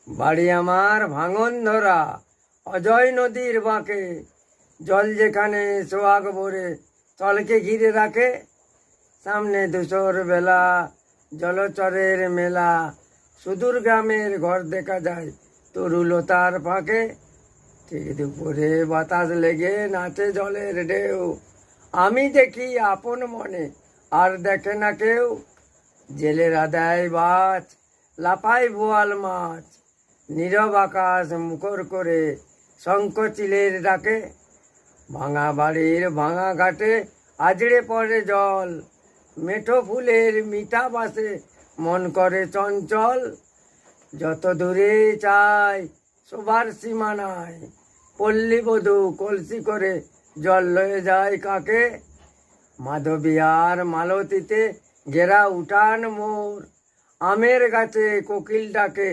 বাড়ি আমার ভাঙন ধরা অজয় নদীর বাঁকে, জল যেখানে সোহাগ ভরে তলকে ঘিরে রাখে। সামনে ধূসর বেলা, জলচরের মেলা, সুদূর গ্রামের ঘর দেখা যায় তরুলতার ফাঁকে। ঠিক দুপুরে বাতাস লেগে নাচে জলের ঢেউ, আমি দেখি আপন মনে আর দেখে না কেউ। জেলেরা দেয় বাজ, লাফায় বোয়াল মাছ, নীরব আকাশ মুখর করে শঙ্খ চিলের ডাকে। ভাঙা বাড়ির ভাঙা ঘাটে আজড়ে পড়ে জল, মেঠো ফুলের মিঠা বাসে মন করে চঞ্চল। যত দূরে চাই শোবার সীমানায়, পল্লীবধূ কলসি করে জল লয়ে যায় কাকে। মাধবিয়ার মালতীতে ঘেরা উঠান মোর, আমের গাছে কোকিল ডাকে